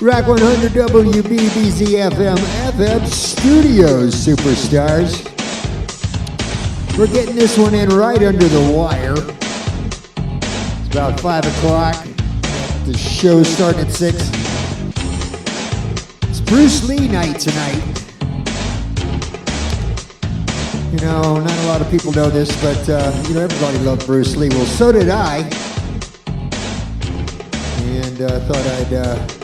Rock 100 WBBZ FM Studios, superstars. We're getting this one in right under the wire. It's about 5 o'clock. The show's starting at 6. It's Bruce Lee night tonight. You know, not a lot of people know this, but everybody loved Bruce Lee. Well, so did I. And thought I'd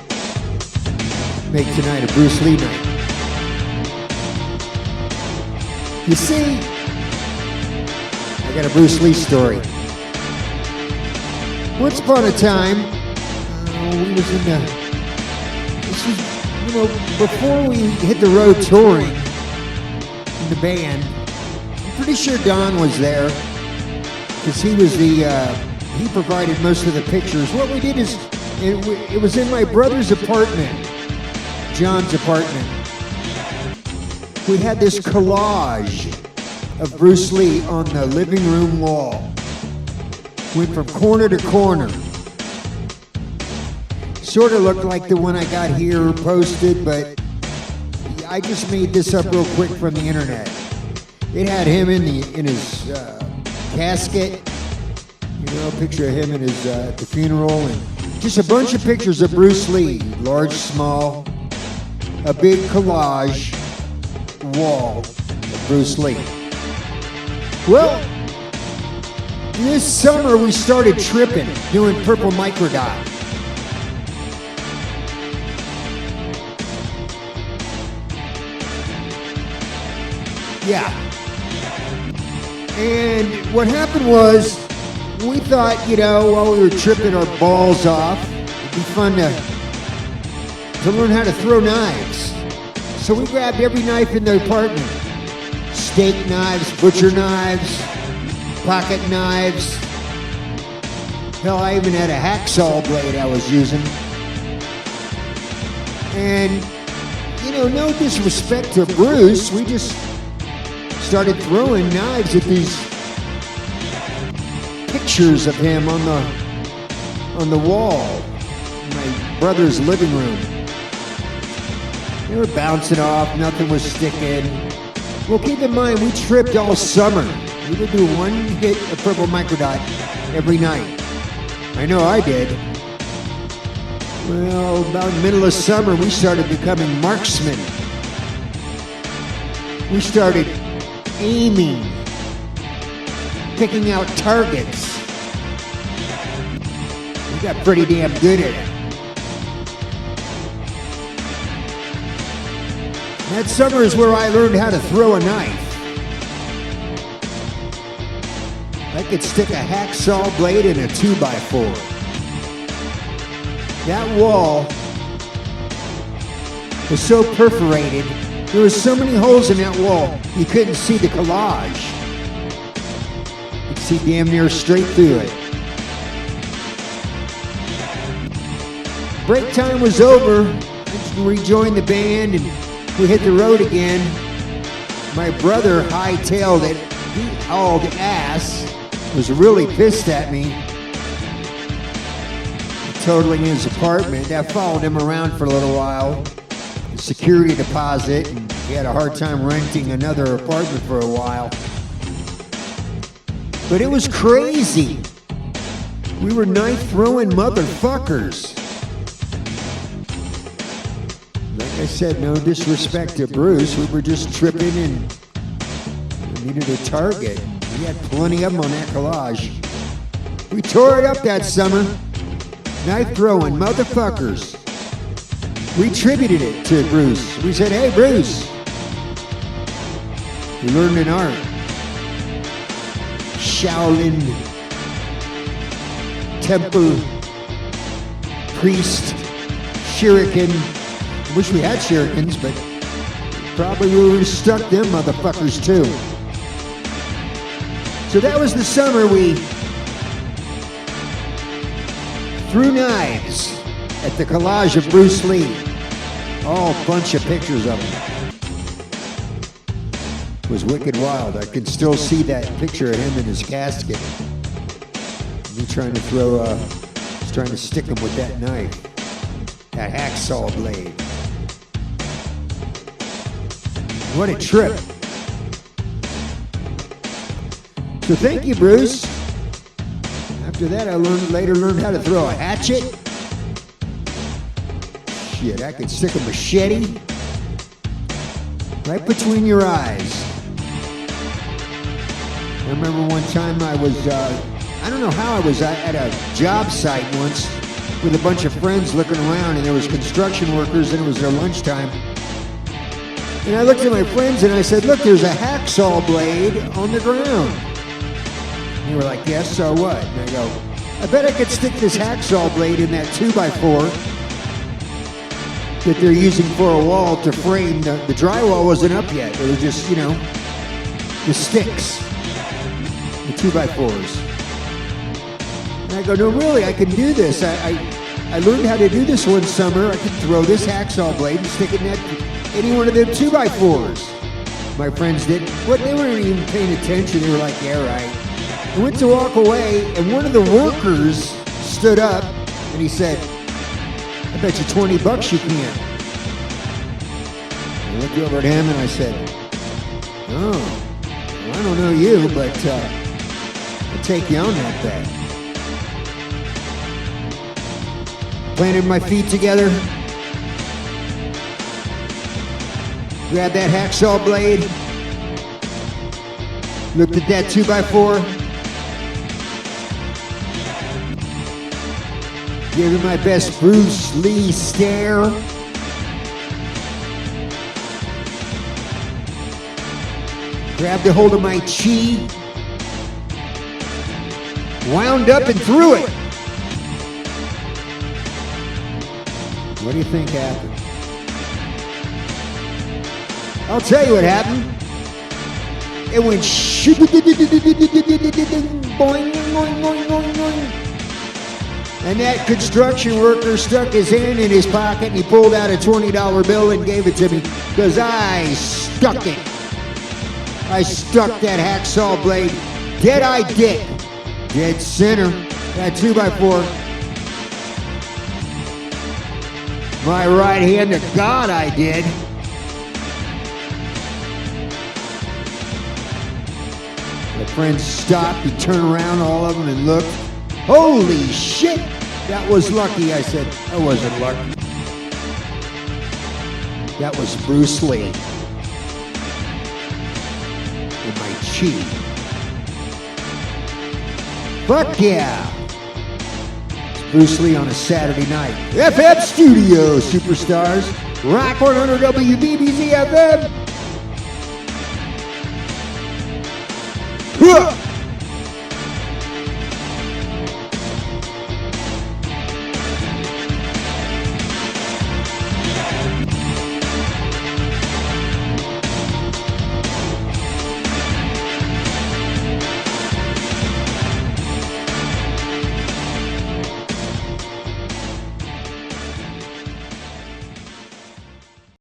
make tonight a Bruce Lee night. You see, I got a Bruce Lee story. Once upon a time, we was in the, this was, before we hit the road touring in the band. I'm pretty sure Don was there because he was he provided most of the pictures. What we did is, it was in my brother's apartment, John's apartment. We had this collage of Bruce Lee on the living room wall. Went from corner to corner. Sort of looked like the one I got here posted, but I just made this up real quick from the internet. It had him in his casket, a picture of him in his the funeral, and just a bunch of pictures of Bruce Lee, large, small, a big collage wall of Bruce Lee. Well, this summer we started tripping, doing purple microdot. Yeah. And what happened was, we thought, while we were tripping our balls off, it'd be fun to learn how to throw knives. So we grabbed every knife in the apartment. Steak knives, butcher knives, pocket knives. Hell, I even had a hacksaw blade I was using. And, no disrespect to Bruce, we just started throwing knives at these pictures of him on the wall in my brother's living room. They were bouncing off, nothing was sticking. Well, keep in mind, we tripped all summer. We would do one hit of purple microdot every night. I know I did. Well, about the middle of summer, we started becoming marksmen. We started aiming, picking out targets. We got pretty damn good at it. That summer is where I learned how to throw a knife. I could stick a hacksaw blade in a 2x4. That wall was so perforated, there were so many holes in that wall, you couldn't see the collage. You could see damn near straight through it. Break time was over. I just rejoined the band and we hit the road again. My brother hightailed it. He hauled ass. Was really pissed at me. Totaling his apartment. That followed him around for a little while. Security deposit, and he had a hard time renting another apartment for a while. But it was crazy. We were knife throwing motherfuckers. Like I said, no disrespect to Bruce, we were just tripping and needed a target. We had plenty of them on that collage. We tore it up that summer. Knife throwing motherfuckers. We attributed it to Bruce. We said, hey, Bruce, you learned an art. Shaolin temple priest shuriken. I wish we had shurikens, but probably we would have stuck them motherfuckers too. So that was the summer we threw knives at the collage of Bruce Lee. All a bunch of pictures of him. It was wicked wild. I can still see that picture of him in his casket. Me trying to throw, trying to stick him with that knife. that hacksaw blade. What a trip. So thank you, Bruce. After that, I later learned how to throw a hatchet. Shit, I could stick a machete right between your eyes. I remember one time I was, I don't know how I was at a job site once with a bunch of friends looking around, and there was construction workers, and it was their lunchtime. And I looked at my friends and I said, look, there's a hacksaw blade on the ground. And they were like, yes, so what? And I go, I bet I could stick this hacksaw blade in that 2x4 that they're using for a wall to frame. The drywall wasn't up yet. It was just, the sticks, the 2x4s. And I go, no, really, I can do this. I learned how to do this one summer. I could throw this hacksaw blade and stick it in any one of them 2x4s. My friends didn't. They weren't even paying attention. They were like, yeah, right. I went to walk away, and one of the workers stood up, and he said, I bet you $20 you can. I looked over at him, and I said, oh, well, I don't know you, but I'll take you on that bet. Planted my feet together, grabbed that hacksaw blade, looked at that 2x4, gave it my best Bruce Lee stare. Grabbed a hold of my chi, wound up and threw it. What do you think happened? I'll tell you what happened. It went boing, boing, boing, boing, boing. And that construction worker stuck his hand in his pocket and he pulled out a $20 bill and gave it to me because I stuck it. I stuck that hacksaw blade dead-eye dick, dead center, that 2x4. My right hand to God, I did. My friend stopped, he turned around, all of them, and looked. Holy shit, that was lucky. I said, that wasn't lucky. That was Bruce Lee. And my chi. Fuck yeah. Bruce Lee on a Saturday night. FM Studio Superstars. Rock 100 WBBZ FM.